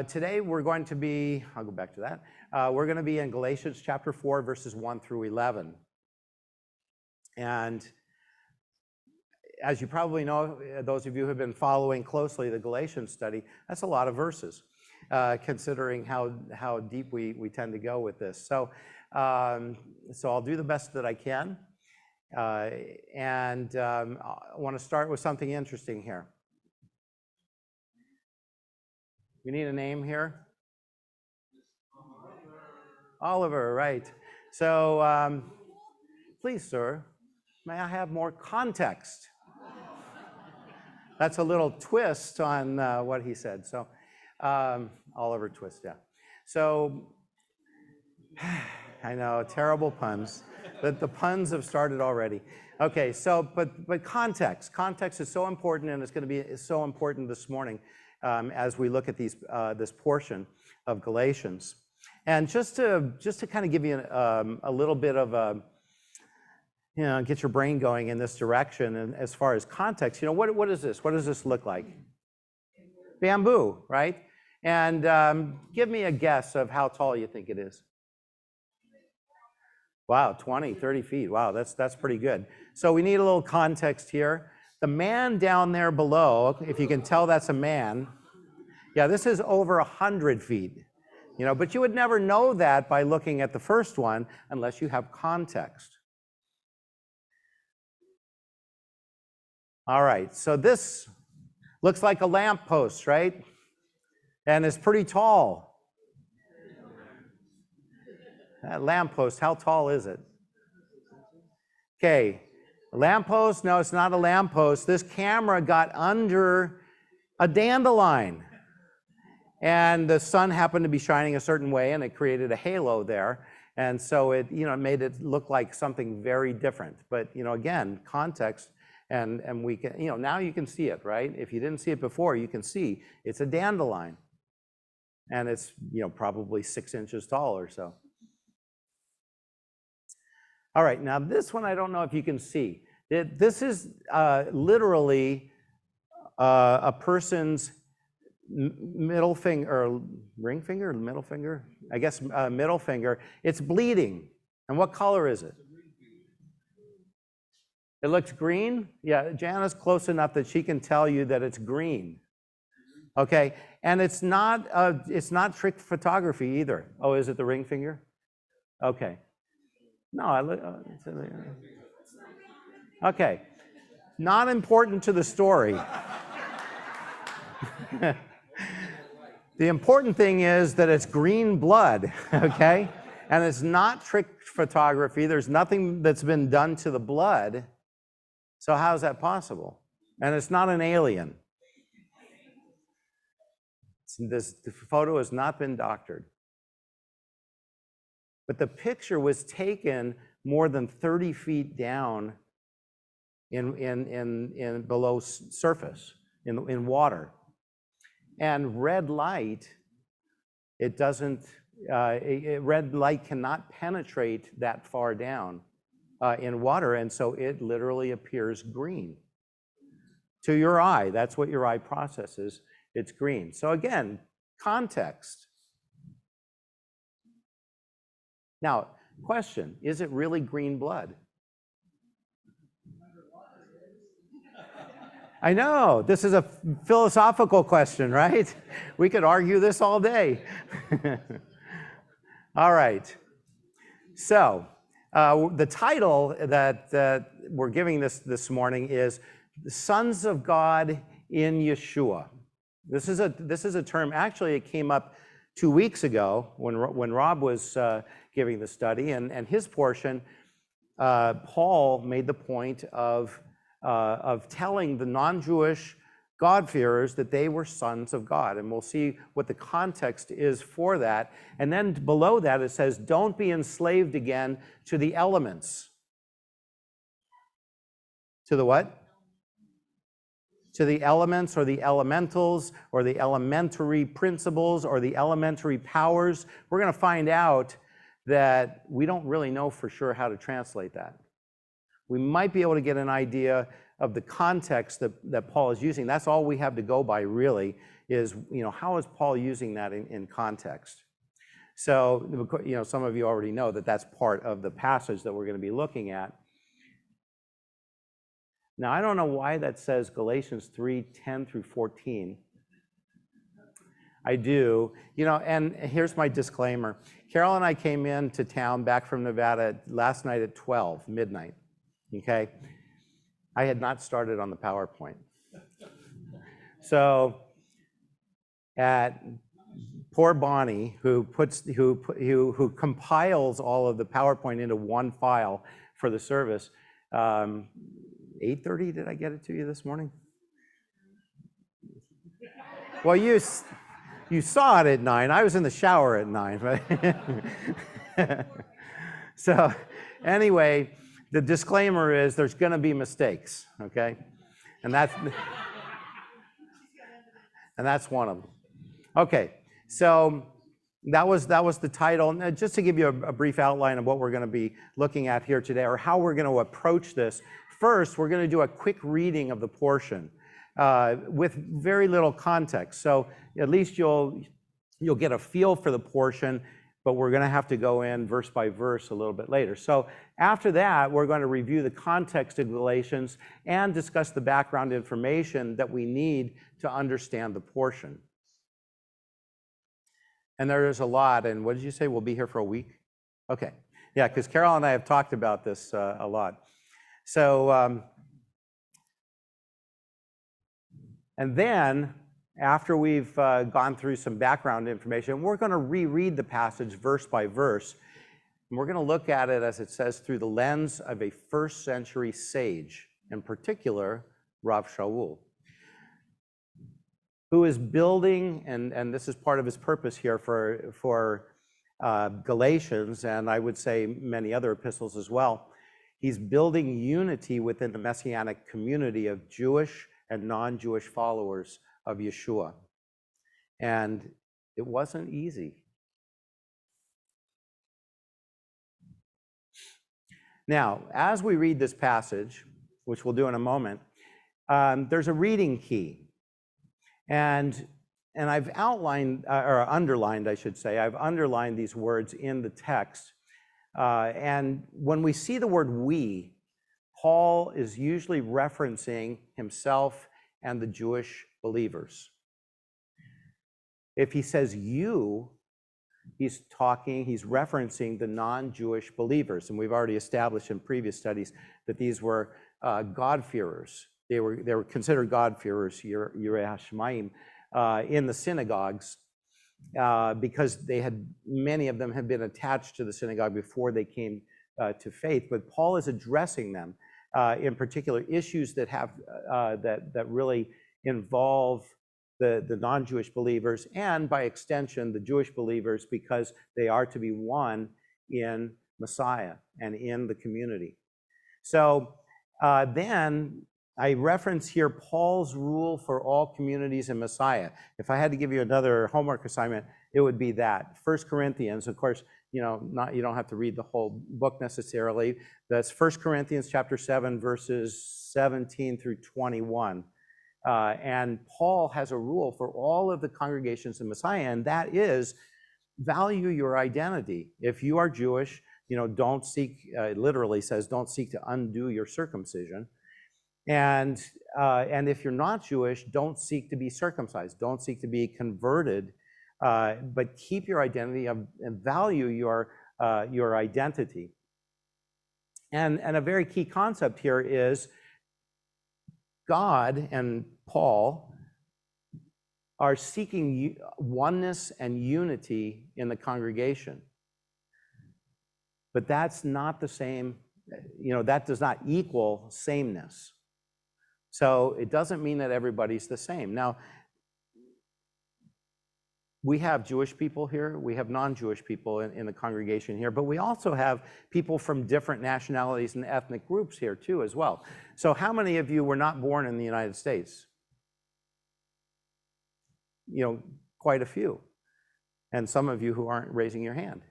Today we're going to be, I'll go back to that, we're going to be in Galatians Chapter 4, verses 1 through 11. And as you probably know, those of you who have been following closely the Galatians study, that's a lot of verses, considering how deep we tend to go with this. So I'll do the best that I can. I want to start with something interesting here. We need a name here. Oliver, right. So please, sir, may I have more context? That's a little twist on what he said. So Oliver Twist, yeah. So I know, terrible puns. But the puns have started already. Okay, so but context is so important, and it's going to be so important this morning as we look at this portion of Galatians. And just to kind of give you a little bit of a, get your brain going in this direction. And as far as context, what is this? What does this look like? Bamboo, right? And give me a guess of how tall you think it is. Wow, 20, 30 feet. Wow, that's pretty good. So we need a little context here. The man down there below, if you can tell that's a man, yeah, this is over 100 feet. But you would never know that by looking at the first one unless you have context. All right, so this looks like a lamppost, right? And it's pretty tall. That lamppost, how tall is it? Okay, a lamppost, no, it's not a lamppost. This camera got under a dandelion. And the sun happened to be shining a certain way, and it created a halo there. And so it, made it look like something very different. But, again, context, and we can, now you can see it, right? If you didn't see it before, you can see it's a dandelion. And it's, probably 6 inches tall or so. All right, now this one I don't know if you can see. This is literally a person's middle finger, or ring finger, middle finger? I guess middle finger. It's bleeding. And what color is it? It looks green? Yeah, Jana's close enough that she can tell you that it's green. Okay, and it's not trick photography either. Oh, is it the ring finger? Okay. No, okay. Not important to the story. The important thing is that it's green blood, okay? And it's not trick photography. There's nothing that's been done to the blood. So how is that possible? And it's not an alien. The photo has not been doctored. But the picture was taken more than 30 feet down in below surface, in water. And red light, red light cannot penetrate that far down in water, and so it literally appears green. To your eye, that's what your eye processes, it's green. So again, context. Now, question, is it really green blood? I know, this is a philosophical question, right? We could argue this all day. All right. So, the title that we're giving this morning is Sons of God in Yeshua. This is a term, actually it came up 2 weeks ago when Rob was giving the study, and his portion, Paul made the point of telling the non-Jewish God-fearers that they were sons of God. And we'll see what the context is for that. And then below that it says, don't be enslaved again to the elements. To the what? To the elements or the elementals or the elementary principles or the elementary powers. We're going to find out that we don't really know for sure how to translate that. We might be able to get an idea of the context that Paul is using. That's all we have to go by, really, is, how is Paul using that in context? So, some of you already know that that's part of the passage that we're going to be looking at. Now, I don't know why that says Galatians 3:10 through 14. I do, and here's my disclaimer. Carol and I came into town back from Nevada last night at 12, midnight, okay? I had not started on the PowerPoint. So, at poor Bonnie, who compiles all of the PowerPoint into one file for the service, 8:30, did I get it to you this morning? Well, you saw it at 9. I was in the shower at 9, right? So anyway, the disclaimer is there's going to be mistakes, okay? And that's one of them. Okay, so that was the title. Now, just to give you a brief outline of what we're going to be looking at here today, or how we're going to approach this. First, we're going to do a quick reading of the portion with very little context. So at least you'll get a feel for the portion, but we're going to have to go in verse by verse a little bit later. So after that, we're going to review the context of Galatians and discuss the background information that we need to understand the portion. And there is a lot, and what did you say? We'll be here for a week? Okay, yeah, because Carol and I have talked about this a lot. So, and then after we've gone through some background information, we're going to reread the passage verse by verse. And we're going to look at it, as it says, through the lens of a first century sage, in particular, Rav Shaul, who is building, and this is part of his purpose here for Galatians, and I would say many other epistles as well. He's building unity within the messianic community of Jewish and non-Jewish followers of Yeshua. And it wasn't easy. Now, as we read this passage, which we'll do in a moment, there's a reading key. And I've outlined, or underlined, I should say, I've underlined these words in the text. And when we see the word we, Paul is usually referencing himself and the Jewish believers. If he says you, he's referencing the non-Jewish believers. And we've already established in previous studies that these were God-fearers. They were considered God-fearers, Yirei HaShamayim, in the synagogues, because many of them had been attached to the synagogue before they came to faith. But Paul is addressing them, in particular issues that really involve the non-Jewish believers, and by extension the Jewish believers, because they are to be one in Messiah and in the community. So then I reference here Paul's rule for all communities in Messiah. If I had to give you another homework assignment, it would be that. 1 Corinthians, of course, you don't have to read the whole book necessarily. That's 1 Corinthians chapter 7, verses 17 through 21. And Paul has a rule for all of the congregations in Messiah, and that is value your identity. If you are Jewish, don't seek, it literally says, don't seek to undo your circumcision. And if you're not Jewish, don't seek to be circumcised. Don't seek to be converted, but keep your identity and value your identity. And a very key concept here is God and Paul are seeking oneness and unity in the congregation. But that's not the same, that does not equal sameness. So it doesn't mean that everybody's the same. Now, we have Jewish people here, we have non-Jewish people in the congregation here, but we also have people from different nationalities and ethnic groups here too as well. So how many of you were not born in the United States? Quite a few. And some of you who aren't raising your hand.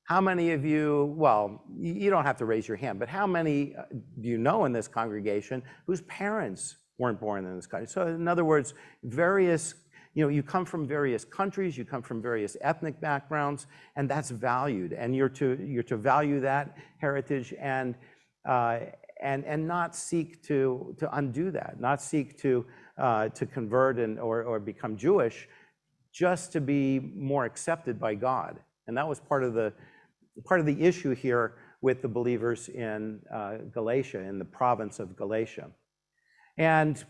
How many of you, well, you don't have to raise your hand, but how many do you know in this congregation whose parents weren't born in this country. So in other words, you come from various countries, you come from various ethnic backgrounds, and that's valued. And you're to value that heritage and not seek to undo that, not seek to convert or become Jewish, just to be more accepted by God. And that was part of the issue here with the believers in Galatia, in the province of Galatia. And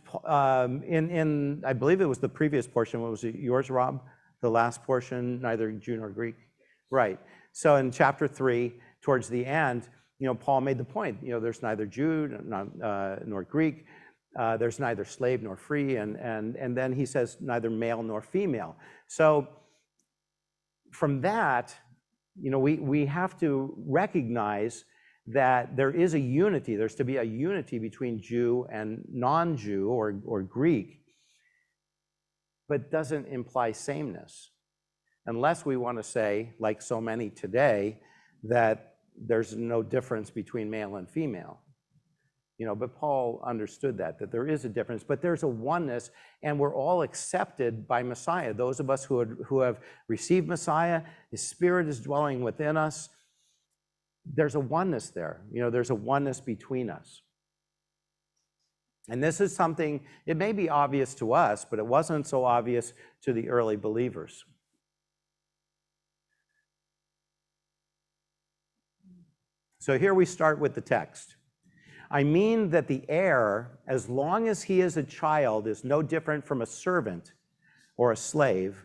in I believe it was the previous portion. What was it, yours, Rob? The last portion, neither Jew nor Greek? Right. So in chapter 3, towards the end, Paul made the point, there's neither Jew nor Greek, there's neither slave nor free, and then he says neither male nor female. So from that, we have to recognize that there is a unity. There's to be a unity between Jew and non-Jew or Greek, but doesn't imply sameness. Unless we want to say, like so many today, that there's no difference between male and female. But Paul understood that there is a difference, but there's a oneness, and we're all accepted by Messiah. Those of us who have received Messiah, His Spirit is dwelling within us. There's a oneness there. There's a oneness between us. And this is something, it may be obvious to us, but it wasn't so obvious to the early believers. So here we start with the text. I mean that the heir, as long as he is a child, is no different from a servant or a slave,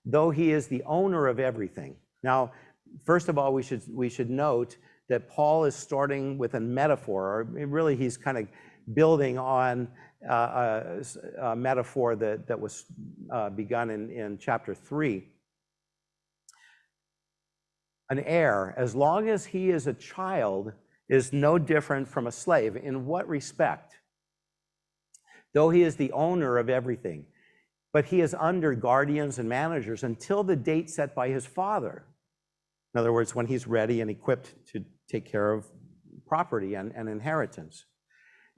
though he is the owner of everything. Now, first of all, we should note that Paul is starting with a metaphor, or really he's kind of building on a metaphor that was begun in chapter 3. An heir, as long as he is a child, is no different from a slave. In what respect? Though he is the owner of everything, but he is under guardians and managers until the date set by his father. In other words, when he's ready and equipped to take care of property and inheritance.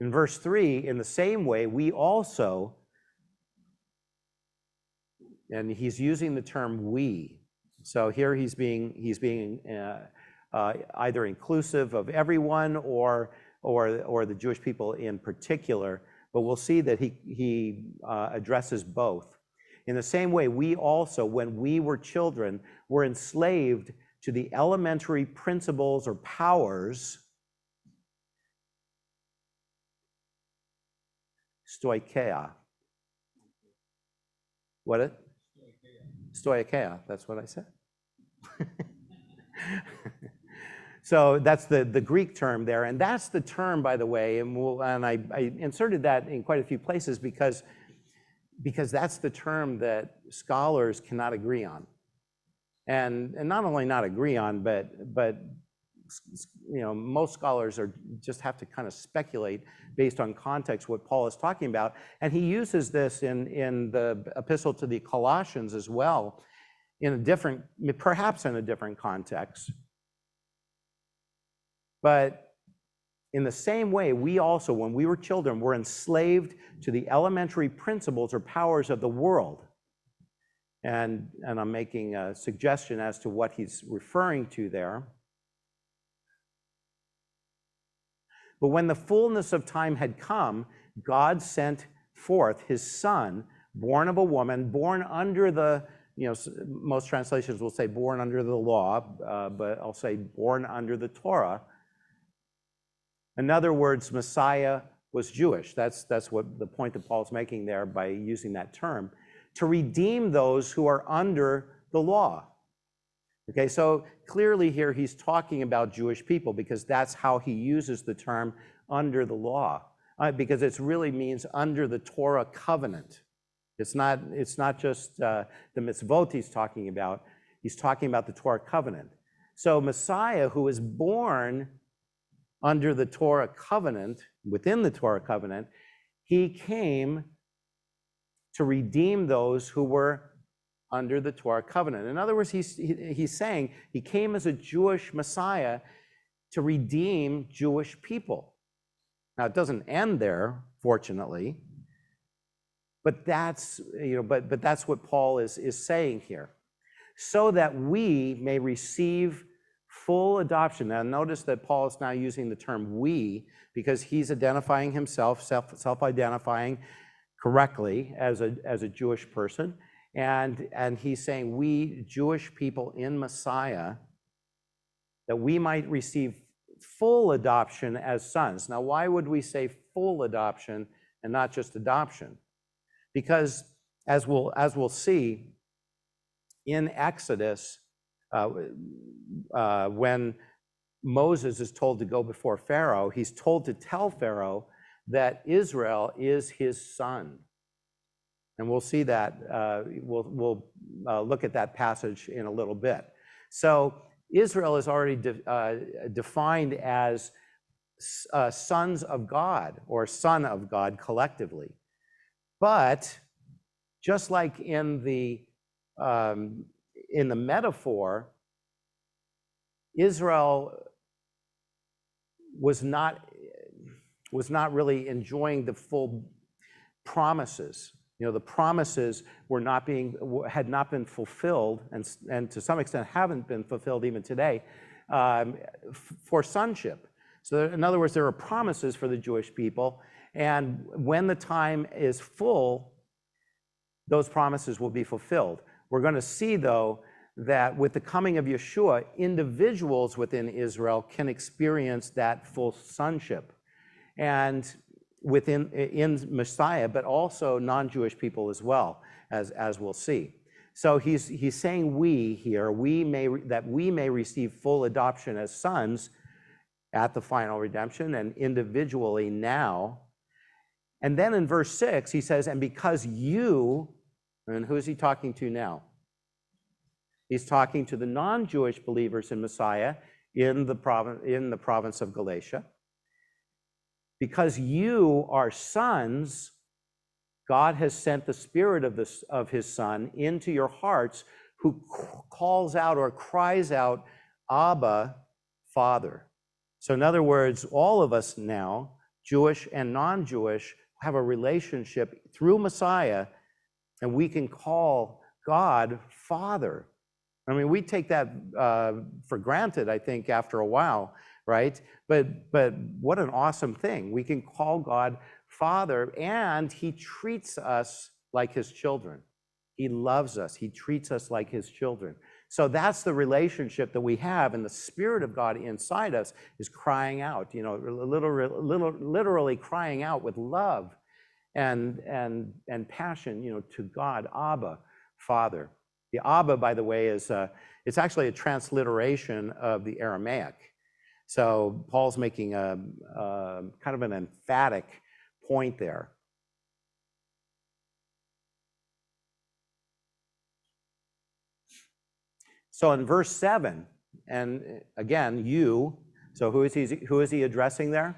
In verse 3, in the same way, we also, and he's using the term we. So here he's being either inclusive of everyone or the Jewish people in particular, but we'll see that he addresses both. In the same way, we also, when we were children, were enslaved to the elementary principles or powers, stoicheia. What? Stoicheia, that's what I said. So that's the Greek term there, and that's the term, by the way, and I inserted that in quite a few places because that's the term that scholars cannot agree on, and not only not agree on, but most scholars just have to kind of speculate based on context what Paul is talking about, and he uses this in the epistle to the Colossians as well, perhaps in a different context. But in the same way, we also, when we were children, were enslaved to the elementary principles or powers of the world. And I'm making a suggestion as to what he's referring to there. But when the fullness of time had come, God sent forth his Son, born of a woman, born under the, most translations will say born under the law, but I'll say born under the Torah. In other words, Messiah was Jewish. That's what the point that Paul's making there by using that term, to redeem those who are under the law. Okay, so clearly here he's talking about Jewish people because that's how he uses the term under the law, because it really means under the Torah covenant. It's not just the mitzvot he's talking about the Torah covenant. So Messiah, who was born under the Torah covenant, within the Torah covenant, he came to redeem those who were under the Torah covenant. In other words, he's saying he came as a Jewish Messiah to redeem Jewish people. Now, it doesn't end there, fortunately, But that's, but that's what Paul is saying here. So that we may receive full adoption. Now notice that Paul is now using the term we because he's identifying himself, self-identifying correctly as a Jewish person. And he's saying we Jewish people in Messiah, that we might receive full adoption as sons. Now, why would we say full adoption and not just adoption? Because as we'll see in Exodus, when Moses is told to go before Pharaoh, he's told to tell Pharaoh that Israel is his son. And we'll see that, we'll look at that passage in a little bit. So Israel is already defined as sons of God or son of God collectively. But just like in the metaphor, Israel was not really enjoying the full promises. The promises had not been fulfilled, and to some extent haven't been fulfilled even today, for sonship. So in other words, there are promises for the Jewish people, and when the time is full, those promises will be fulfilled. We're going to see, though, that with the coming of Yeshua, individuals within Israel can experience that full sonship, and in Messiah, but also non-Jewish people as well, as we'll see. So he's saying we here, that we may receive full adoption as sons at the final redemption and individually now. And then in verse 6, he says, and because you, and who is he talking to now? He's talking to the non-Jewish believers in Messiah in the province of Galatia. Because you are sons, God has sent the Spirit of his Son into your hearts, who calls out or cries out, Abba, Father. So in other words, all of us now, Jewish and non-Jewish, have a relationship through Messiah, and we can call God Father. I mean, we take that for granted, I think, after a while, right? But what an awesome thing. We can call God Father, and he treats us like his children. He loves us. He treats us like his children. So that's the relationship that we have, and the Spirit of God inside us is crying out, literally crying out with love and passion, to God, Abba, Father. The Abba, by the way, is it's actually a transliteration of the Aramaic. So Paul's making a kind of an emphatic point there. So in verse 7, and again, you, so who is he addressing there?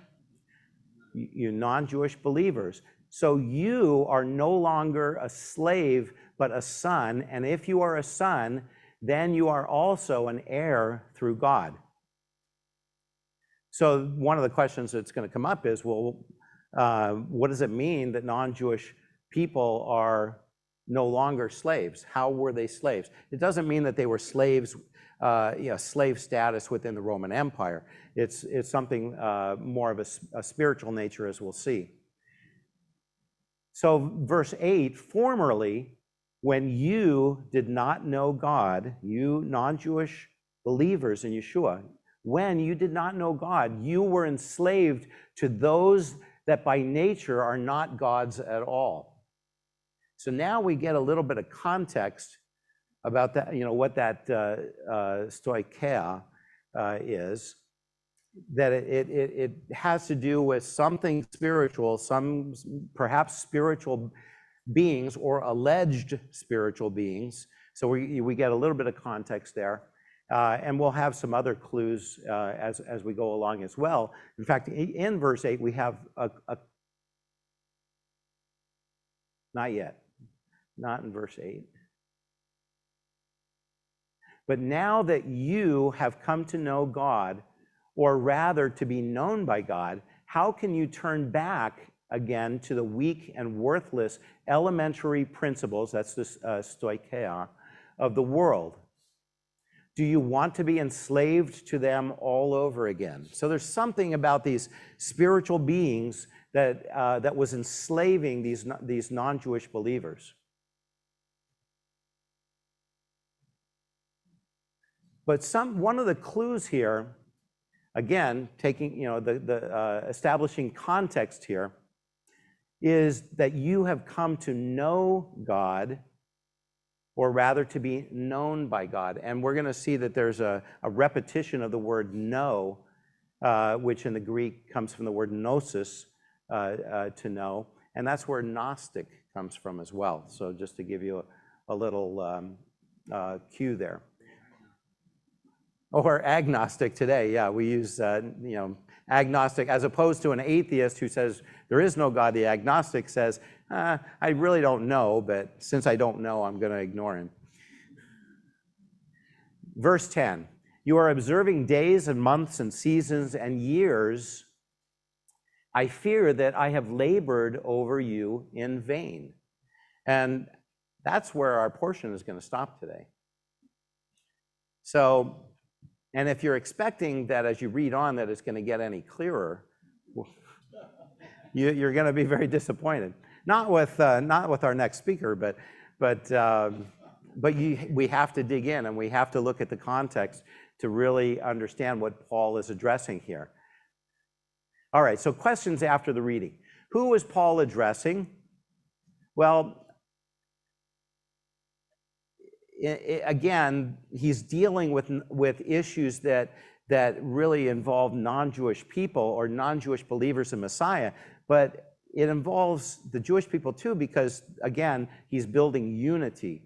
You non-Jewish believers. So you are no longer a slave, but a son, and if you are a son, then you are also an heir through God. So one of the questions that's going to come up is, well, what does it mean that non-Jewish people are no longer slaves? How were they slaves? It doesn't mean that they were slaves, slave status within the Roman Empire. It's something more of a spiritual nature, as we'll see. So verse 8, formerly, when you did not know God, you non-Jewish believers in Yeshua, when you did not know God, you were enslaved to those that by nature are not God's at all. So now we get a little bit of context about that, what that stoicheia is, that it has to do with something spiritual, some perhaps spiritual beings or alleged spiritual beings. So we get a little bit of context there. And we'll have some other clues as we go along as well. In fact, in verse 8, we have not yet, not in verse 8. But now that you have come to know God, or rather to be known by God, how can you turn back again to the weak and worthless elementary principles, that's the stoicheia, of the world? Do you want to be enslaved to them all over again? So there's something about these spiritual beings that was enslaving these non-Jewish believers. But one of the clues here, again, taking establishing context here, is that you have come to know God, or rather to be known by God. And we're going to see that there's a repetition of the word know, which in the Greek comes from the word gnosis, to know. And that's where Gnostic comes from as well. So just to give you a little cue there. Or agnostic today, yeah, we use agnostic as opposed to an atheist who says there is no God. The agnostic says, I really don't know, but since I don't know, I'm going to ignore him. Verse 10, you are observing days and months and seasons and years. I fear that I have labored over you in vain. And that's where our portion is going to stop today. So, and if you're expecting that as you read on that it's going to get any clearer, you're going to be very disappointed. Not with our next speaker, but we have to dig in and we have to look at the context to really understand what Paul is addressing here. All right, so questions after the reading. Who was Paul addressing? Well, again, he's dealing with issues that really involve non-Jewish people or non-Jewish believers in Messiah, but it involves the Jewish people too, because again, he's building unity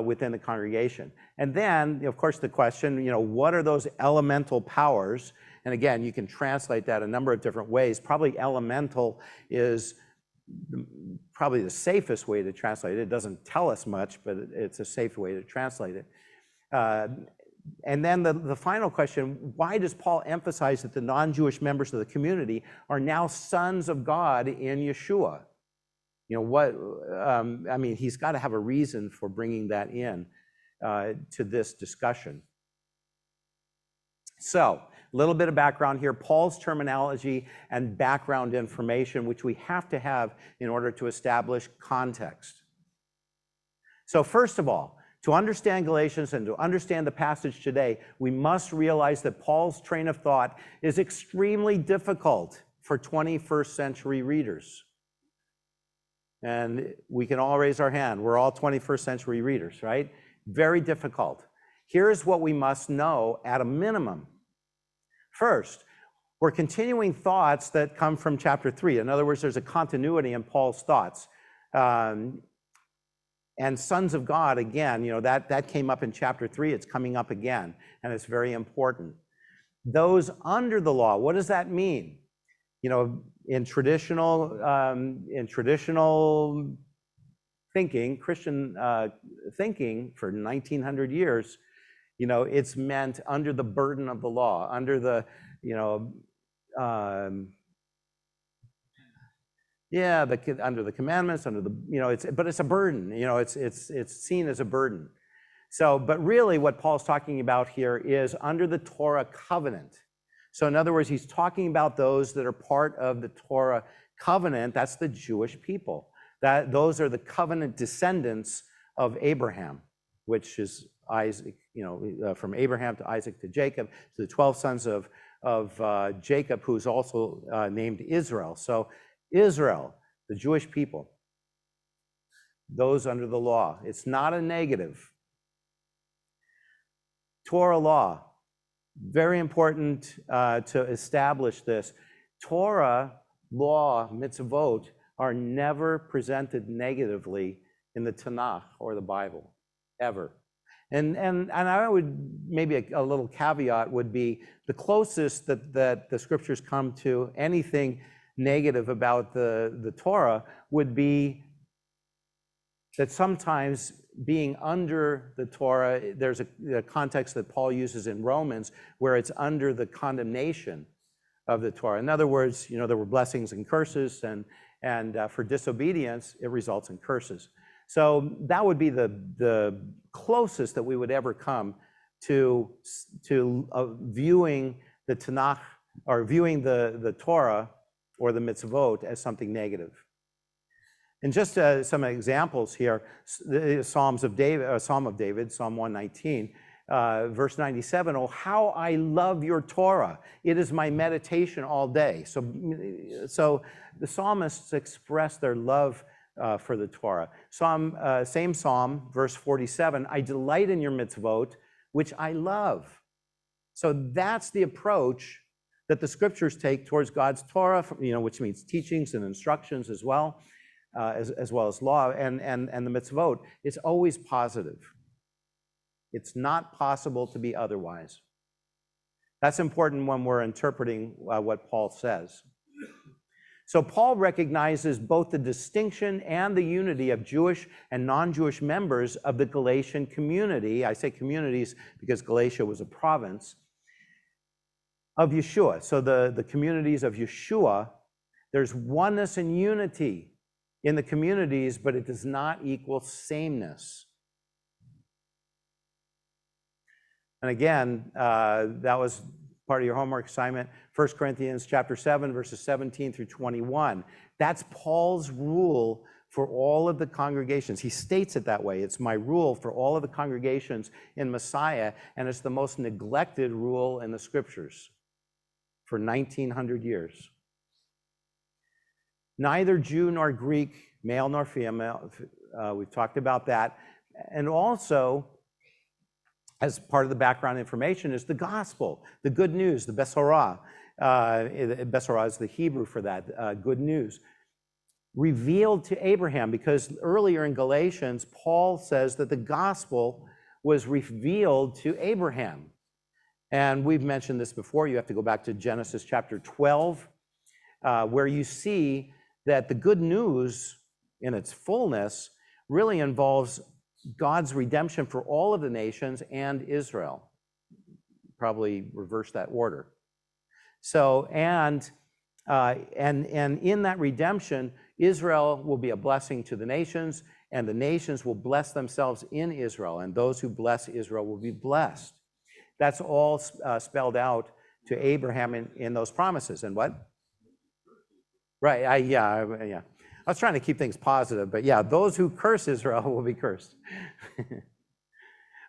within the congregation. And then, of course, the question, what are those elemental powers? And again, you can translate that a number of different ways. Probably elemental is probably the safest way to translate it. It doesn't tell us much, but it's a safe way to translate it. And then the final question, why does Paul emphasize that the non-Jewish members of the community are now sons of God in Yeshua? He's got to have a reason for bringing that in to this discussion. So, a little bit of background here, Paul's terminology and background information, which we have to have in order to establish context. So first of all, to understand Galatians and to understand the passage today, we must realize that Paul's train of thought is extremely difficult for 21st century readers. And we can all raise our hand. We're all 21st century readers, right? Very difficult. Here's what we must know at a minimum. First, we're continuing thoughts that come from chapter 3. In other words, there's a continuity in Paul's thoughts. And sons of God, again, that came up in chapter 3. It's coming up again, and it's very important. Those under the law, what does that mean? In traditional thinking, Christian thinking for 1900 years, it's meant under the burden of the law, under the, under the commandments, under the, but it's a burden. It's seen as a burden. So, but really, what Paul's talking about here is under the Torah covenant. So, in other words, he's talking about those that are part of the Torah covenant. That's the Jewish people. Those are the covenant descendants of Abraham, which is Isaac, from Abraham to Isaac to Jacob, to the 12 sons of Jacob, who's also named Israel. So Israel, the Jewish people, those under the law. It's not a negative. Torah law, very important to establish this. Torah law, mitzvot, are never presented negatively in the Tanakh or the Bible, ever. And I would, maybe a little caveat would be the closest that the scriptures come to anything negative about the Torah would be that sometimes being under the Torah, there's a context that Paul uses in Romans where it's under the condemnation of the Torah. In other words, there were blessings and curses, And for disobedience, it results in curses. So that would be the closest that we would ever come to viewing the Tanakh, or viewing the Torah or the mitzvot as something negative. And just some examples here, the Psalm of David, Psalm 119, verse 97, oh, how I love your Torah. It is my meditation all day. So the psalmists express their love for the Torah. Same Psalm, verse 47, I delight in your mitzvot, which I love. So that's the approach that the scriptures take towards God's Torah, which means teachings and instructions as well. As well as law and the mitzvot, it's always positive. It's not possible to be otherwise. That's important when we're interpreting what Paul says. So Paul recognizes both the distinction and the unity of Jewish and non-Jewish members of the Galatian community. I say communities because Galatia was a province of Yeshua. So the communities of Yeshua, there's oneness and unity in the communities, but it does not equal sameness. And again, that was part of your homework assignment, 1 Corinthians chapter 7, verses 17 through 21. That's Paul's rule for all of the congregations. He states it that way. It's my rule for all of the congregations in Messiah, and it's the most neglected rule in the scriptures for 1900 years. Neither Jew nor Greek, male nor female, we've talked about that. And also, as part of the background information, is the gospel, the good news, the Besorah. Besorah is the Hebrew for that, good news. Revealed to Abraham, because earlier in Galatians, Paul says that the gospel was revealed to Abraham. And we've mentioned this before. You have to go back to Genesis chapter 12, where you see that the good news in its fullness really involves God's redemption for all of the nations and Israel. Probably reverse that order. So, and in that redemption, Israel will be a blessing to the nations, and the nations will bless themselves in Israel, and those who bless Israel will be blessed. That's all spelled out to Abraham in those promises. And what? Right, yeah. I was trying to keep things positive, but yeah, those who curse Israel will be cursed.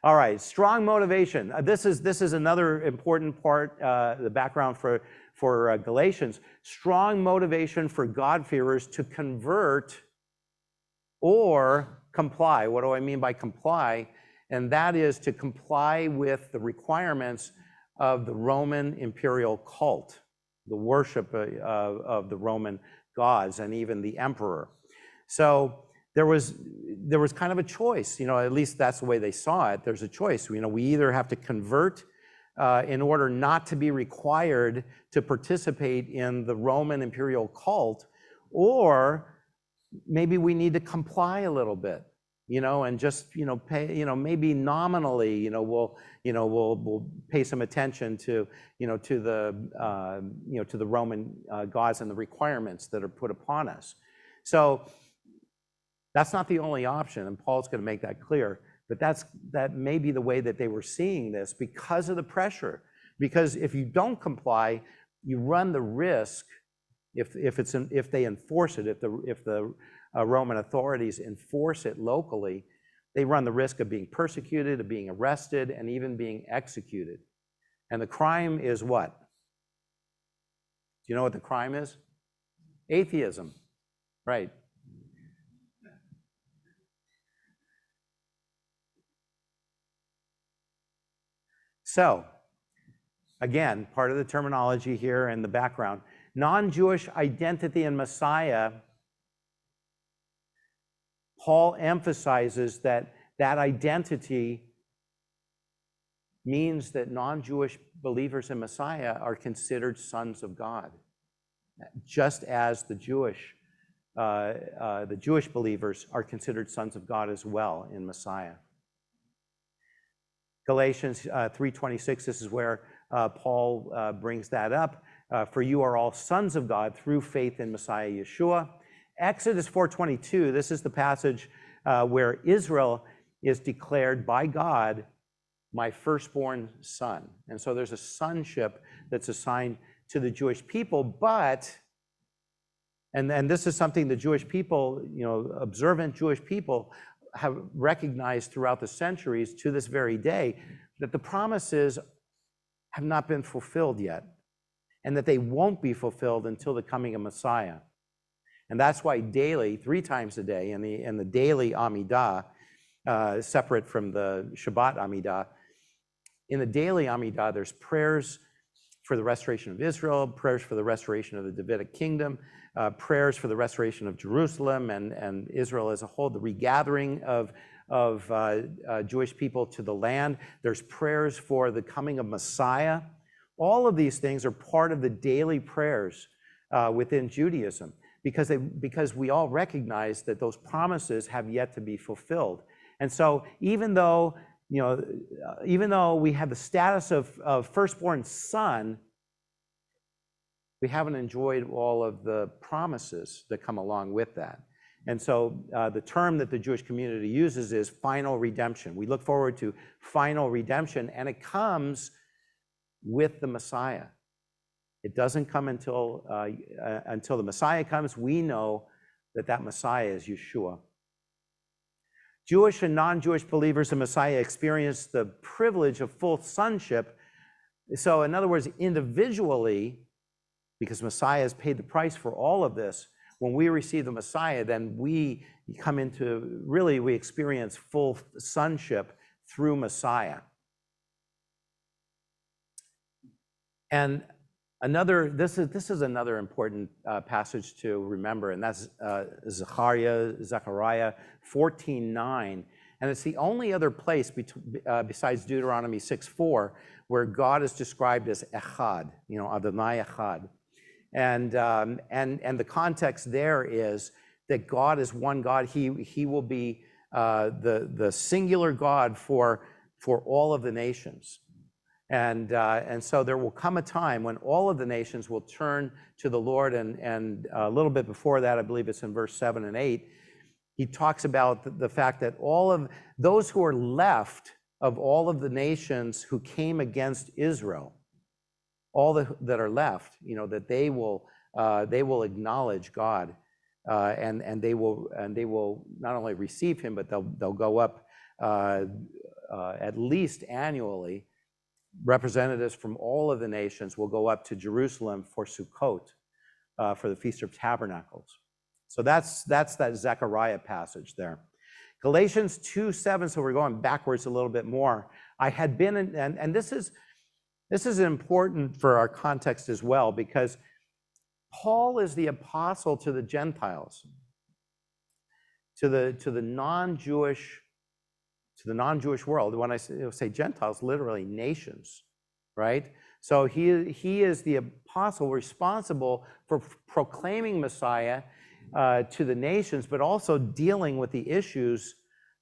All right, strong motivation. This is another important part, the background for Galatians. Strong motivation for God-fearers to convert or comply. What do I mean by comply? And that is to comply with the requirements of the Roman imperial cult, the worship of the Roman gods and even the emperor. So there was kind of a choice, at least that's the way they saw it. There's a choice. We either have to convert in order not to be required to participate in the Roman imperial cult, or maybe we need to comply a little bit, and just pay, maybe nominally, we'll pay some attention to the Roman gods and the requirements that are put upon us. So that's not the only option, and Paul's going to make that clear. But that may be the way that they were seeing this because of the pressure. Because if you don't comply, you run the risk, if they enforce it, if the Roman authorities enforce it locally, they run the risk of being persecuted, of being arrested, and even being executed. And the crime is what? Do you know what the crime is? Atheism, right? So, again, part of the terminology here and the background, non-Jewish identity in Messiah, Paul emphasizes that identity means that non-Jewish believers in Messiah are considered sons of God, just as the Jewish believers are considered sons of God as well in Messiah. Galatians 3:26, this is where Paul brings that up. For you are all sons of God through faith in Messiah Yeshua. Exodus 4:22, this is the passage where Israel is declared by God my firstborn son. And so there's a sonship that's assigned to the Jewish people, but, and this is something the Jewish people, observant Jewish people have recognized throughout the centuries to this very day, that the promises have not been fulfilled yet, and that they won't be fulfilled until the coming of Messiah. And that's why daily, 3 times a day, in the daily Amidah, separate from the Shabbat Amidah, in the daily Amidah, there's prayers for the restoration of Israel, prayers for the restoration of the Davidic kingdom, prayers for the restoration of Jerusalem and Israel as a whole, the regathering of Jewish people to the land. There's prayers for the coming of Messiah. All of these things are part of the daily prayers within Judaism, because we all recognize that those promises have yet to be fulfilled. And so even though we have the status of firstborn son, we haven't enjoyed all of the promises that come along with that. And so the term that the Jewish community uses is final redemption. We look forward to final redemption, and it comes with the Messiah. It doesn't come until the Messiah comes. We know that Messiah is Yeshua. Jewish and non-Jewish believers in Messiah experience the privilege of full sonship. So in other words, individually, because Messiah has paid the price for all of this, when we receive the Messiah, then we experience full sonship through Messiah. And this is another important passage to remember, and that's Zechariah 14:9, and it's the only other place besides Deuteronomy 6:4 where God is described as Echad, Adonai Echad, and the context there is that God is one God. He will be the singular God for all of the nations. And so there will come a time when all of the nations will turn to the Lord, and a little bit before that, I believe it's in verse 7 and 8, he talks about the fact that all of those who are left of all of the nations who came against Israel, that are left, that they will acknowledge God, and they will not only receive him, but they'll go up at least annually. Representatives from all of the nations will go up to Jerusalem for Sukkot, for the Feast of Tabernacles. So that's that Zechariah passage there. Galatians 2:7, so we're going backwards a little bit more. I had been in, and this is important for our context as well, because Paul is the apostle to the Gentiles, to the non-Jewish world. When I say Gentiles, literally nations, right? So he is the apostle responsible for proclaiming Messiah to the nations, but also dealing with the issues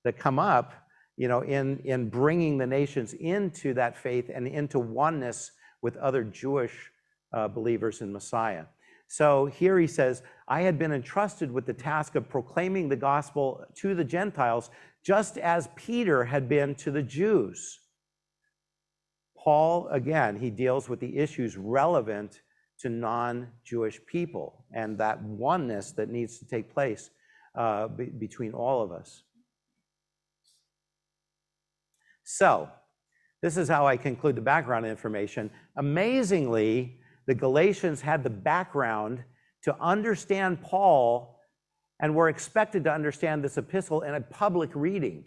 that come up, in bringing the nations into that faith and into oneness with other Jewish believers in Messiah. So here he says, I had been entrusted with the task of proclaiming the gospel to the Gentiles, just as Peter had been to the Jews. Paul, again, he deals with the issues relevant to non-Jewish people and that oneness that needs to take place between all of us. So, this is how I conclude the background information. Amazingly, the Galatians had the background to understand Paul and were expected to understand this epistle in a public reading.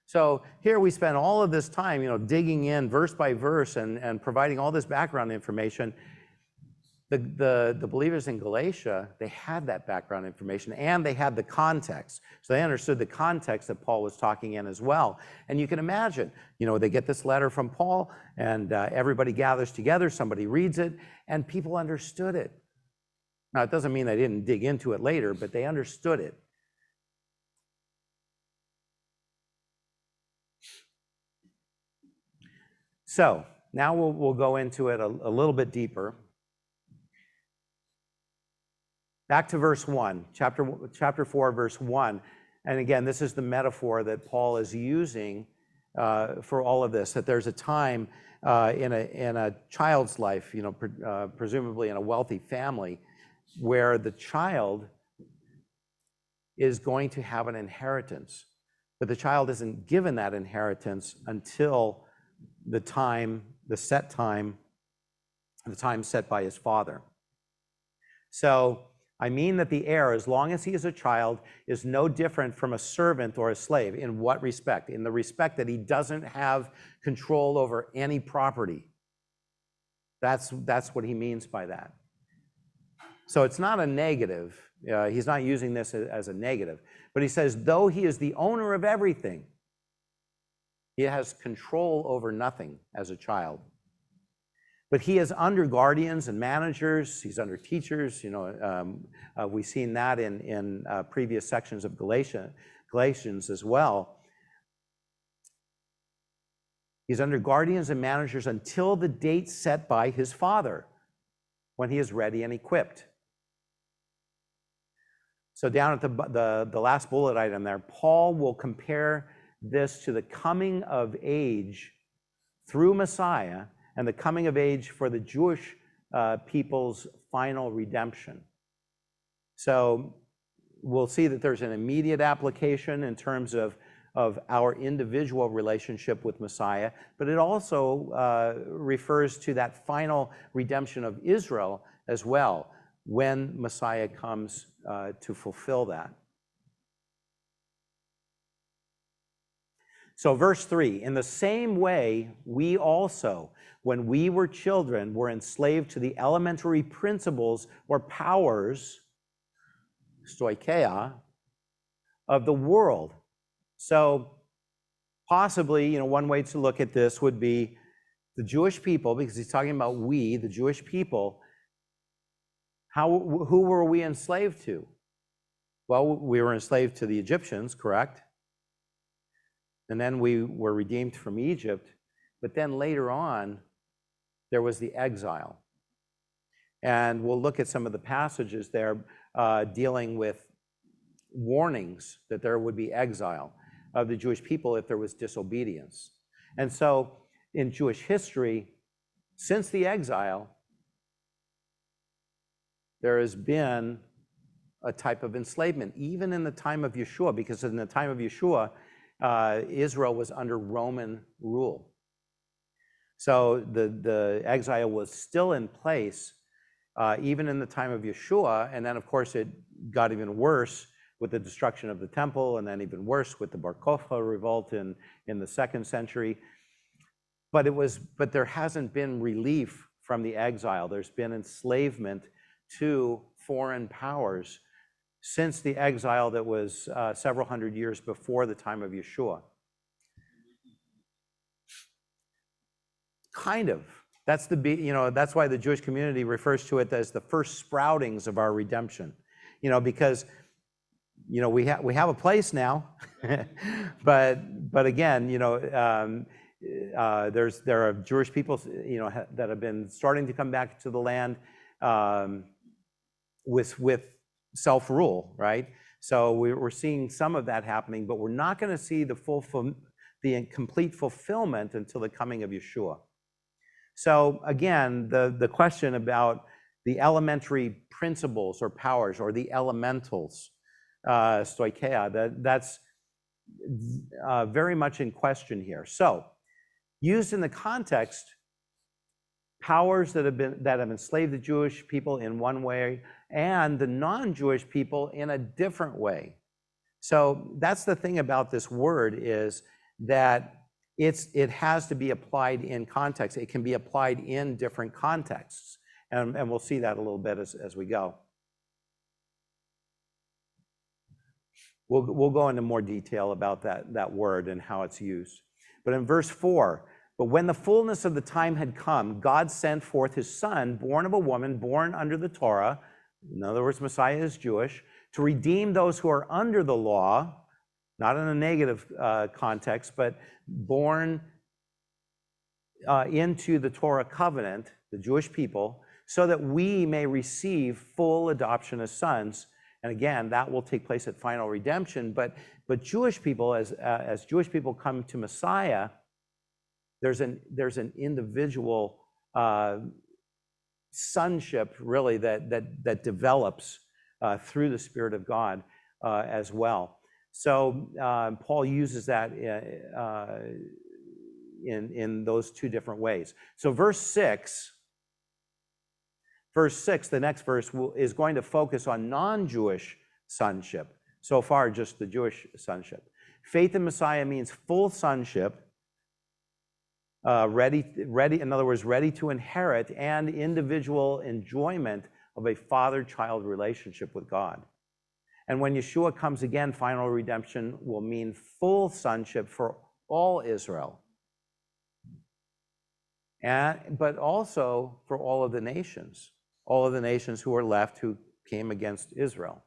So here we spend all of this time, digging in verse by verse and providing all this background information. The believers in Galatia, they had that background information and they had the context. So they understood the context that Paul was talking in as well. And you can imagine, they get this letter from Paul and everybody gathers together, somebody reads it, and people understood it. Now, it doesn't mean they didn't dig into it later, but they understood it. So now we'll go into it a little bit deeper. Back to verse 1, chapter 4, verse 1. And again, this is the metaphor that Paul is using for all of this, that there's a time in a child's life, presumably in a wealthy family, where the child is going to have an inheritance. But the child isn't given that inheritance until the time set by his father. So, I mean that the heir, as long as he is a child, is no different from a servant or a slave. In what respect? In the respect that he doesn't have control over any property. That's what he means by that. So it's not a negative. He's not using this as a negative. But he says, though he is the owner of everything, he has control over nothing as a child. But he is under guardians and managers. He's under teachers. We've seen that in previous sections of Galatians as well. He's under guardians and managers until the date set by his father, when he is ready and equipped. So down at the last bullet item there, Paul will compare this to the coming of age through Messiah and the coming of age for the Jewish people's final redemption. So we'll see that there's an immediate application in terms of our individual relationship with Messiah, but it also refers to that final redemption of Israel as well, when Messiah comes to fulfill that. So verse 3, in the same way, we also, when we were children, were enslaved to the elementary principles or powers, stoicheia, of the world. So possibly, one way to look at this would be the Jewish people, because he's talking about we, the Jewish people. Who were we enslaved to? Well, we were enslaved to the Egyptians, correct? And then we were redeemed from Egypt. But then later on, there was the exile. And we'll look at some of the passages there dealing with warnings that there would be exile of the Jewish people if there was disobedience. And so in Jewish history, since the exile, there has been a type of enslavement, even in the time of Yeshua, because in the time of Yeshua, Israel was under Roman rule. So the exile was still in place even in the time of Yeshua, and then of course it got even worse with the destruction of the temple, and then even worse with the Bar Kokhba revolt in the 2nd century. But there hasn't been relief from the exile. There's been enslavement to foreign powers since the exile that was several hundred years before the time of Yeshua. Kind of. That's why the Jewish community refers to it as the first sproutings of our redemption. Because we have a place now, but again, there are Jewish people that have been starting to come back to the land with self-rule, right? So we're seeing some of that happening, but we're not going to see the complete fulfillment until the coming of Yeshua. So again, the question about the elementary principles or powers or the elementals, stoicheia, that's very much in question here. So used in the context, powers that have enslaved the Jewish people in one way and the non-Jewish people in a different way. So that's the thing about this word, is that it has to be applied in context. It can be applied in different contexts, and we'll see that a little bit as we go. We'll go into more detail about that word and how it's used. But in verse 4, but when the fullness of the time had come, God sent forth his son, born of a woman, born under the Torah. In other words, Messiah is Jewish, to redeem those who are under the law, not in a negative context, but born into the Torah covenant, the Jewish people, so that we may receive full adoption as sons. And again, that will take place at final redemption. But Jewish people, as Jewish people come to Messiah, there's an individual sonship really that develops through the Spirit of God as well. So Paul uses that in those two different ways. So verse 6, the next verse, is going to focus on non-Jewish sonship. So far, just the Jewish sonship. Faith in Messiah means full sonship, ready, in other words, ready to inherit, and individual enjoyment of a father-child relationship with God. And when Yeshua comes again, final redemption will mean full sonship for all Israel, but also for all of the nations who are left who came against Israel.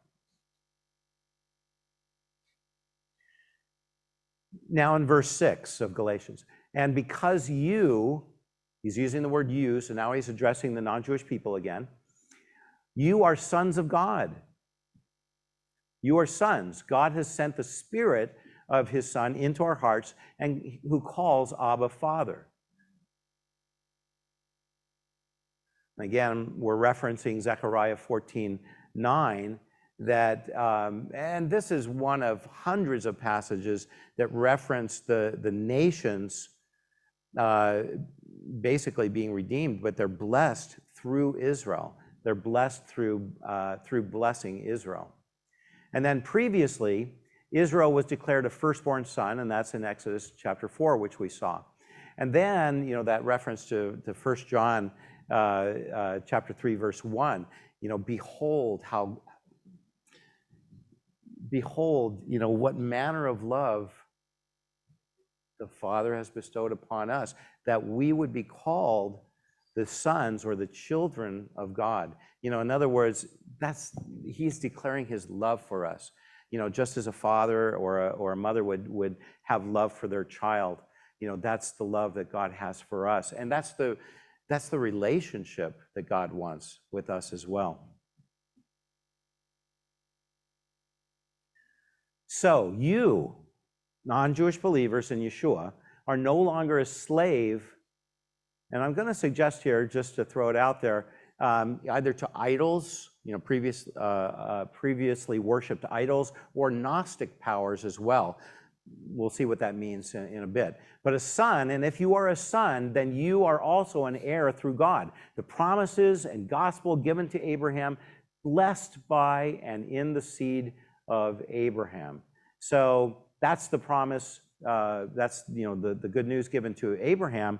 Now in verse 6 of Galatians, and because you, he's using the word you, so now he's addressing the non-Jewish people again, you are sons of God. You are sons. God has sent the Spirit of his Son into our hearts, and who calls Abba, Father. Again, we're referencing Zechariah 14:9, that, and this is one of hundreds of passages that reference the nations basically being redeemed, but they're blessed through Israel. They're blessed through blessing Israel. And then previously, Israel was declared a firstborn son, and that's in Exodus chapter 4, which we saw. And then, that reference to 1 John chapter 3, verse 1, behold, what manner of love the Father has bestowed upon us, that we would be called the sons or the children of God. In other words, he's declaring his love for us. Just as a father or a mother would have love for their child, that's the love that God has for us. And that's the relationship that God wants with us as well. So you, non-Jewish believers in Yeshua, are no longer a slave. And I'm going to suggest here, just to throw it out there, either to idols, previously worshipped idols, or Gnostic powers as well. We'll see what that means in a bit. But a son, and if you are a son, then you are also an heir through God. The promises and gospel given to Abraham, blessed by and in the seed of Abraham. So that's the promise. That's the good news given to Abraham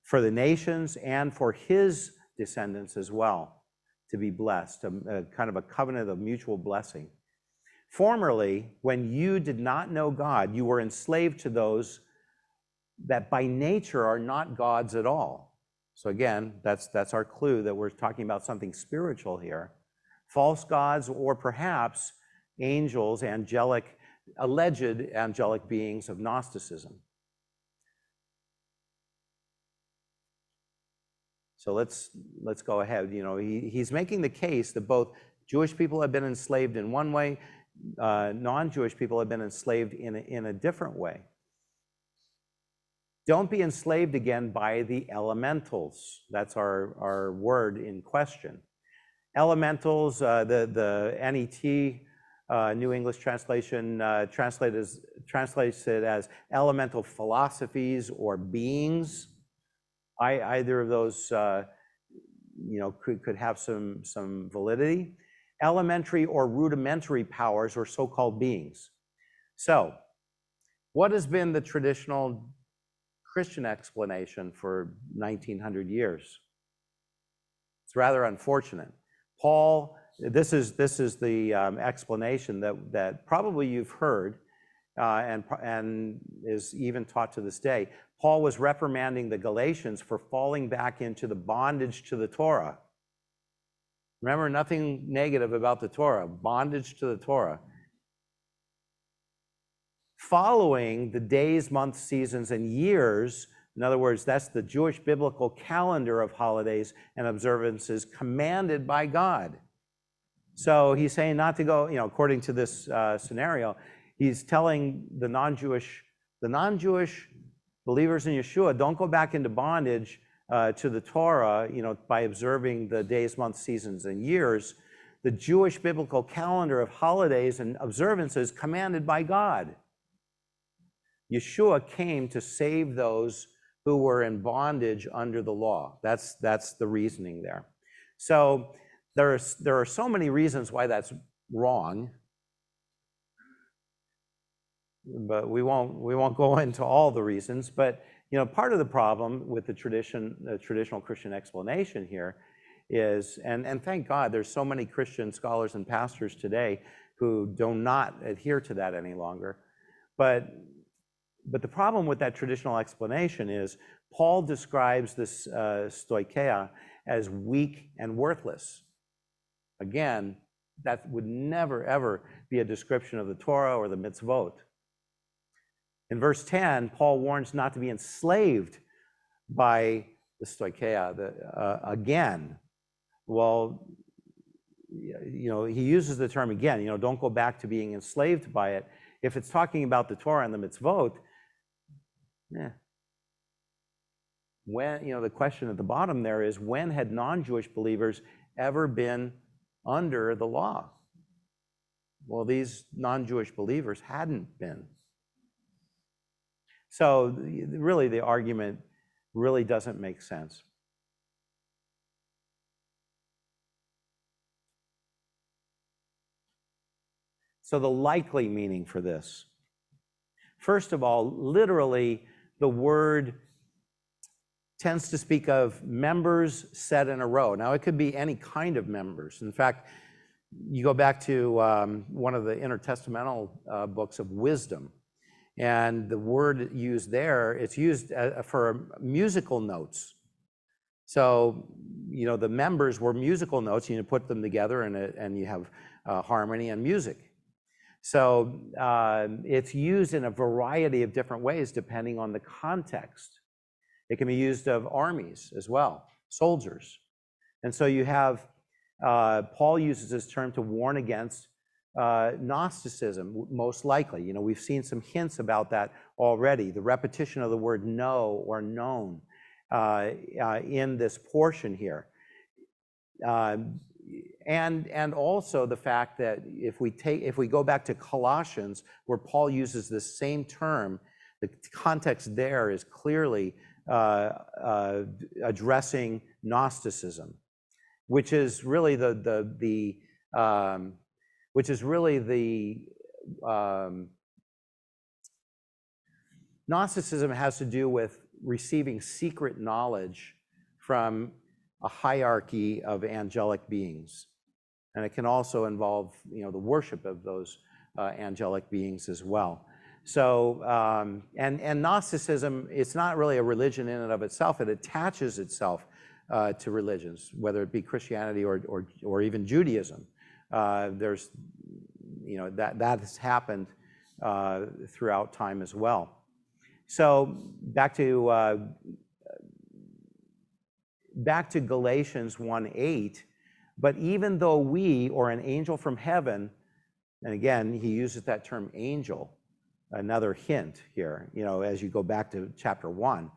for the nations and for his descendants as well, to be blessed, kind of a covenant of mutual blessing. Formerly, when you did not know God, you were enslaved to those that by nature are not gods at all. So again, that's our clue that we're talking about something spiritual here. False gods, or perhaps angels, alleged angelic beings of Gnosticism. So let's go ahead. He's making the case that both Jewish people have been enslaved in one way, non-Jewish people have been enslaved in a different way. Don't be enslaved again by the elementals. That's our word in question. Elementals, the NET, New English Translation, translates it as elemental philosophies or beings. Either of those, could have some validity. Elementary or rudimentary powers, or so-called beings. So, what has been the traditional Christian explanation for 1900 years? It's rather unfortunate. Paul, this is the explanation that probably you've heard and is even taught to this day. Paul was reprimanding the Galatians for falling back into the bondage to the Torah. Remember, nothing negative about the Torah, bondage to the Torah. Following the days, months, seasons, and years In other words, that's the Jewish biblical calendar of holidays and observances commanded by God. So he's saying not to go, according to this scenario, he's telling the non-Jewish believers in Yeshua, don't go back into bondage to the Torah, by observing the days, months, seasons, and years. The Jewish biblical calendar of holidays and observances commanded by God. Yeshua came to save those who were in bondage under the law. That's the reasoning there. So there are so many reasons why that's wrong, but we won't go into all the reasons. But part of the problem with the traditional Christian explanation here is, and thank God there's so many Christian scholars and pastors today who do not adhere to that any longer. But the problem with that traditional explanation is Paul describes this stoicheia as weak and worthless. Again, that would never, ever be a description of the Torah or the mitzvot. In verse 10, Paul warns not to be enslaved by the stoicheia again. Well, he uses the term again, don't go back to being enslaved by it. If it's talking about the Torah and the mitzvot, when, the question at the bottom there is, when had non-Jewish believers ever been under the law? Well, these non-Jewish believers hadn't been. So really the argument really doesn't make sense. So the likely meaning for this. First of all, literally, the word tends to speak of members set in a row. Now, it could be any kind of members. In fact, you go back to one of the intertestamental books of wisdom, and the word used there, it's used for musical notes. So, the members were musical notes, and you put them together, and you have harmony and music. So it's used in a variety of different ways depending on the context. It can be used of armies as well, soldiers. And so you have, Paul uses this term to warn against Gnosticism, most likely. We've seen some hints about that already. The repetition of the word know or known in this portion here. And also the fact that if we go back to Colossians, where Paul uses this same term, the context there is clearly addressing Gnosticism, which is really Gnosticism has to do with receiving secret knowledge from a hierarchy of angelic beings. And it can also involve, the worship of those angelic beings as well. So, and Gnosticism, it's not really a religion in and of itself. It attaches itself to religions, whether it be Christianity or even Judaism. There's, that has happened throughout time as well. So back to Galatians 1:8, but even though we, or an angel from heaven, and again, he uses that term angel, another hint here, as you go back to chapter 1,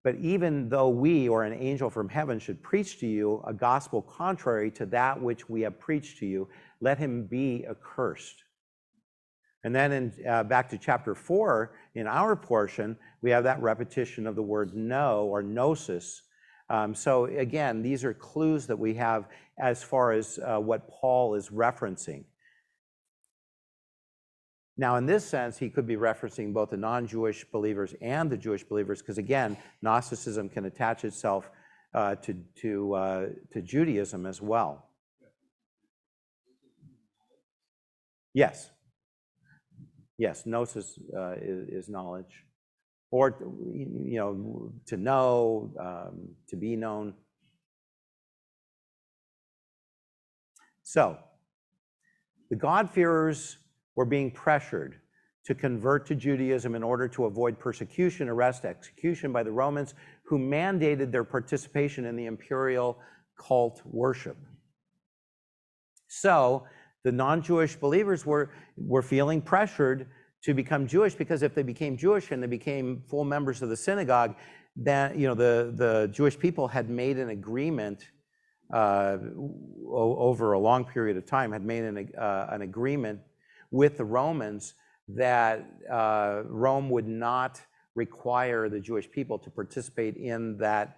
but even though we, or an angel from heaven, should preach to you a gospel contrary to that which we have preached to you, let him be accursed. And then back to chapter 4, in our portion, we have that repetition of the word know, or gnosis. So again, these are clues that we have as far as what Paul is referencing. Now, in this sense, he could be referencing both the non-Jewish believers and the Jewish believers, because again, Gnosticism can attach itself to Judaism as well. Yes. Yes, gnosis is knowledge, or to know, to be known. So, the God-fearers were being pressured to convert to Judaism in order to avoid persecution, arrest, execution by the Romans, who mandated their participation in the imperial cult worship. So the non-Jewish believers were feeling pressured to become Jewish, because if they became Jewish and they became full members of the synagogue, then the Jewish people had made an agreement over a long period of time, had made an agreement with the Romans that Rome would not require the Jewish people to participate in that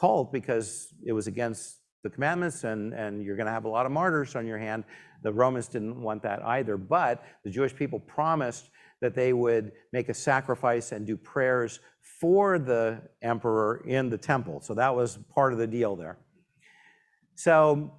cult because it was against the commandments, and you're going to have a lot of martyrs on your hand. The Romans didn't want that either, but the Jewish people promised that they would make a sacrifice and do prayers for the emperor in the temple. So that was part of the deal there. So,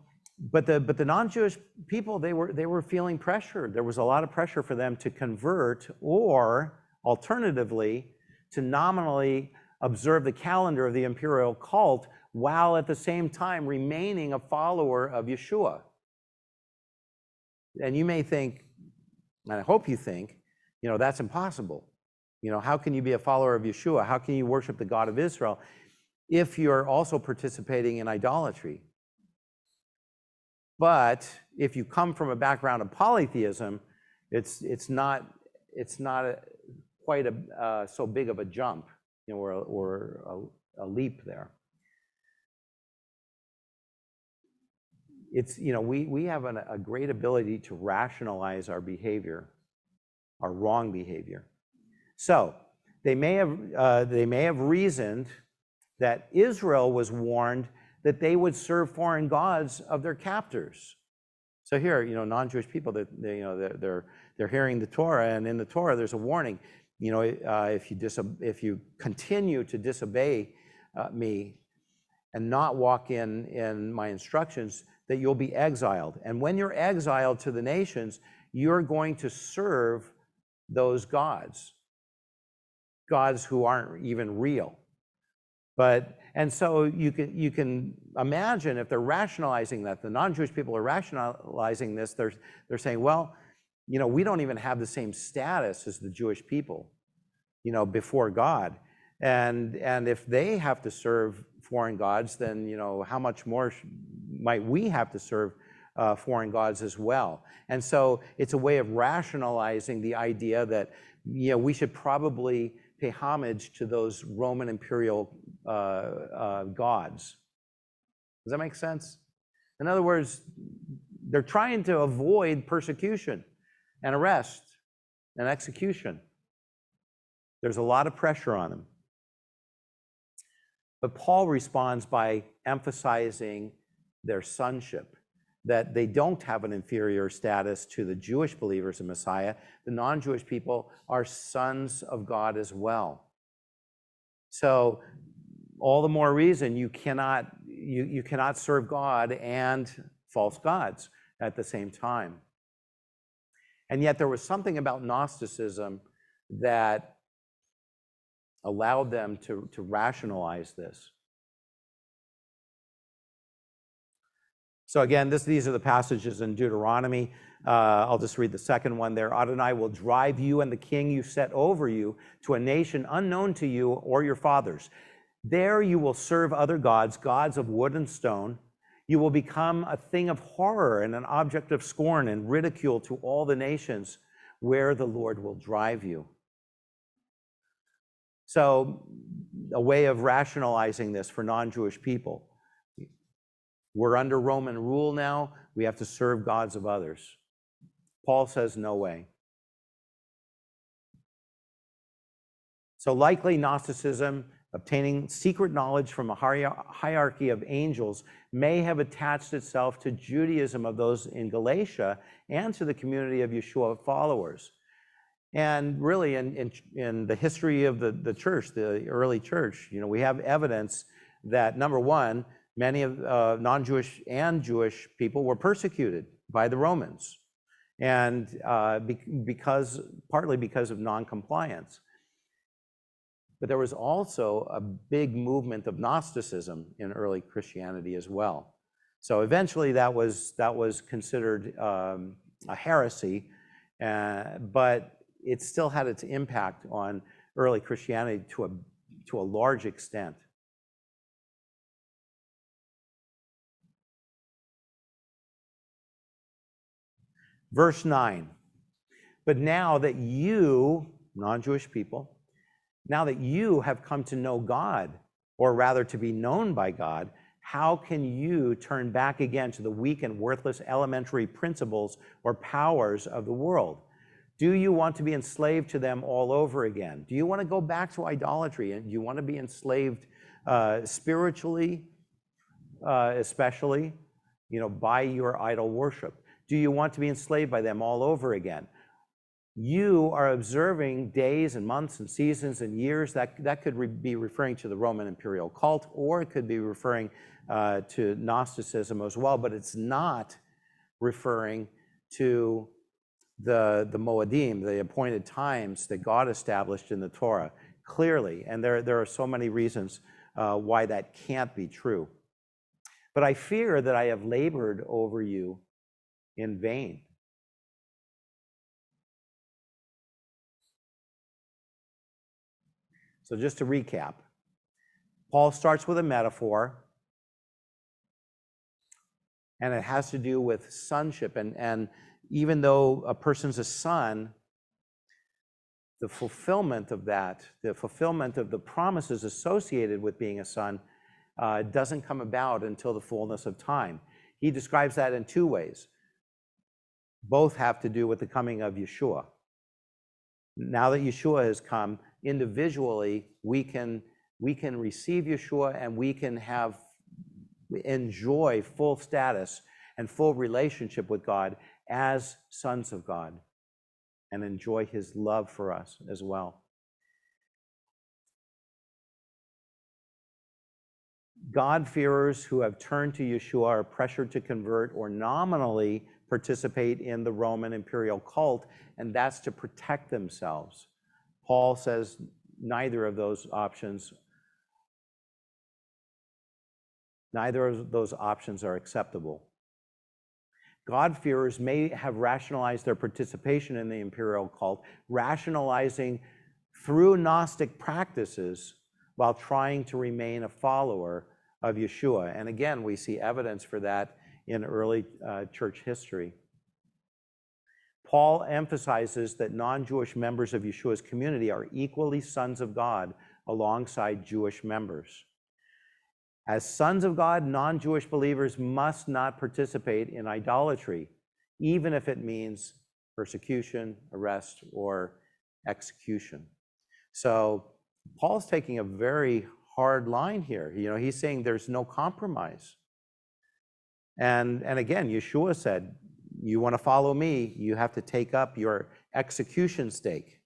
but the non-Jewish people, they were feeling pressured. There was a lot of pressure for them to convert, or alternatively, to nominally observe the calendar of the imperial cult while at the same time remaining a follower of Yeshua. And you may think, and I hope you think, that's impossible. How can you be a follower of Yeshua? How can you worship the God of Israel if you're also participating in idolatry? But if you come from a background of polytheism, it's not quite so big of a jump, or a leap there. It's we have a great ability to rationalize our behavior, our wrong behavior. So they may have reasoned that Israel was warned that they would serve foreign gods of their captors. So here, non-Jewish people, that they're hearing the Torah, and in the Torah there's a warning. If you continue to disobey me and not walk in my instructions, that you'll be exiled. And when you're exiled to the nations, you're going to serve those gods who aren't even real. And so you can imagine, if they're rationalizing that, the non-Jewish people are rationalizing this, they're saying, well, we don't even have the same status as the Jewish people, before God. And if they have to serve foreign gods, then, how much more might we have to serve foreign gods as well? And so it's a way of rationalizing the idea that, we should probably pay homage to those Roman imperial gods. Does that make sense? In other words, they're trying to avoid persecution and arrest and execution. There's a lot of pressure on them. But Paul responds by emphasizing their sonship, that they don't have an inferior status to the Jewish believers in Messiah. The non-Jewish people are sons of God as well. So all the more reason you cannot serve God and false gods at the same time. And yet there was something about Gnosticism that allowed them to rationalize this. So again, these are the passages in Deuteronomy. I'll just read the second one there. Adonai will drive you and the king you set over you to a nation unknown to you or your fathers. There you will serve other gods, gods of wood and stone. You will become a thing of horror and an object of scorn and ridicule to all the nations where the Lord will drive you. So a way of rationalizing this for non-Jewish people. We're under Roman rule now. We have to serve gods of others. Paul says, no way. So likely Gnosticism, obtaining secret knowledge from a hierarchy of angels, may have attached itself to Judaism of those in Galatia and to the community of Yeshua followers. And really, in the history of the church, the early church, we have evidence that, number one, many of non-Jewish and Jewish people were persecuted by the Romans, and partly because of non-compliance. But there was also a big movement of Gnosticism in early Christianity as well. So eventually that was considered a heresy, but it still had its impact on early Christianity to a large extent. Verse 9, but now that you, non-Jewish people, now that you have come to know God, or rather to be known by God, how can you turn back again to the weak and worthless elementary principles or powers of the world? Do you want to be enslaved to them all over again? Do you want to go back to idolatry? And do you want to be enslaved spiritually, especially, by your idol worship? Do you want to be enslaved by them all over again? You are observing days and months and seasons and years. That could be referring to the Roman imperial cult, or it could be referring to Gnosticism as well, but it's not referring to the Moedim, the appointed times that God established in the Torah, clearly. And there are so many reasons why that can't be true. But I fear that I have labored over you in vain. So just to recap, Paul starts with a metaphor, and it has to do with sonship. And even though a person's a son, the fulfillment of that, the fulfillment of the promises associated with being a son, doesn't come about until the fullness of time. He describes that in two ways. Both have to do with the coming of Yeshua. Now that Yeshua has come, individually, we can receive Yeshua, and we can enjoy full status and full relationship with God as sons of God, and enjoy his love for us as well. God-fearers who have turned to Yeshua are pressured to convert or nominally participate in the Roman imperial cult, and that's to protect themselves. Paul says neither of those options are acceptable. God-fearers may have rationalized their participation in the imperial cult, rationalizing through Gnostic practices while trying to remain a follower of Yeshua. And again, we see evidence for that in early church history. Paul emphasizes that non-Jewish members of Yeshua's community are equally sons of God alongside Jewish members. As sons of God, non-Jewish believers must not participate in idolatry, even if it means persecution, arrest, or execution. So Paul's taking a very hard line here. He's saying there's no compromise. And again, Yeshua said, you want to follow me, you have to take up your execution stake.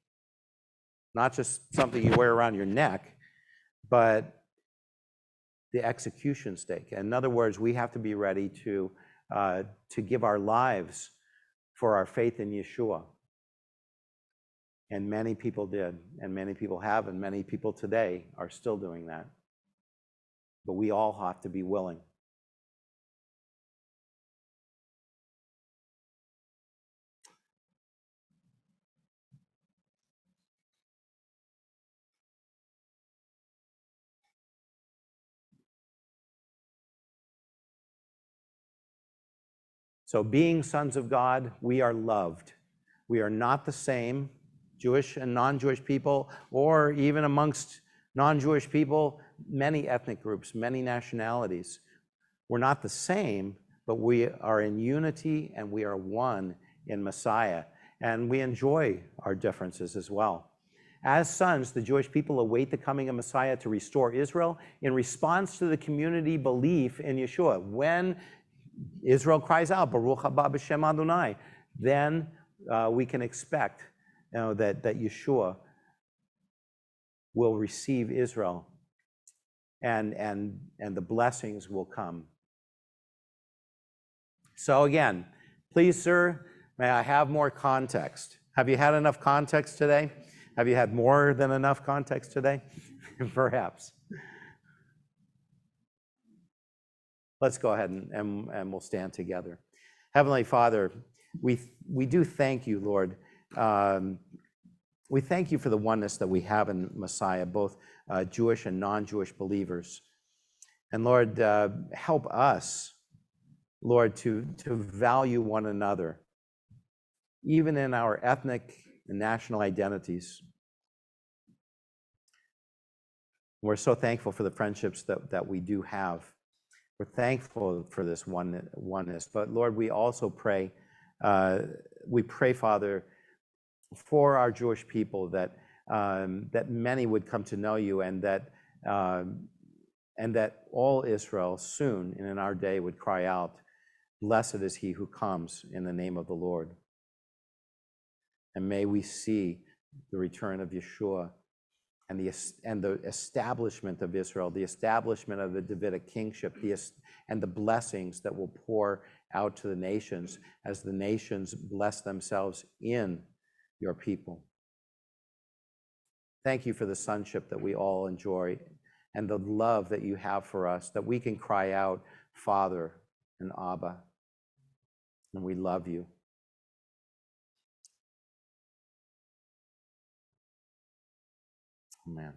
Not just something you wear around your neck, but the execution stake. In other words, we have to be ready to give our lives for our faith in Yeshua. And many people did, and many people have, and many people today are still doing that. But we all have to be willing. So being sons of God, we are loved. We are not the same, Jewish and non-Jewish people, or even amongst non-Jewish people, many ethnic groups, many nationalities. We're not the same, but we are in unity, and we are one in Messiah. And we enjoy our differences as well. As sons, the Jewish people await the coming of Messiah to restore Israel in response to the community belief in Yeshua. When Israel cries out, Baruch haba b'shem Adonai, then we can expect that Yeshua will receive Israel, and the blessings will come. So again, please, sir, may I have more context? Have you had enough context today? Have you had more than enough context today? Perhaps. Let's go ahead and we'll stand together. Heavenly Father, we do thank you, Lord, We thank you for the oneness that we have in Messiah, both Jewish and non-Jewish believers. And Lord, help us, Lord, to value one another, even in our ethnic and national identities. We're so thankful for the friendships that we do have. We're thankful for this oneness. But Lord, we also pray, Father, for our Jewish people that many would come to know you, and that all Israel soon and in our day would cry out, "Blessed is he who comes in the name of the Lord." And may we see the return of Yeshua and the establishment of Israel, the establishment of the Davidic kingship, and the blessings that will pour out to the nations as the nations bless themselves in your people. Thank you for the sonship that we all enjoy and the love that you have for us, that we can cry out, Father and Abba, and we love you. Amen.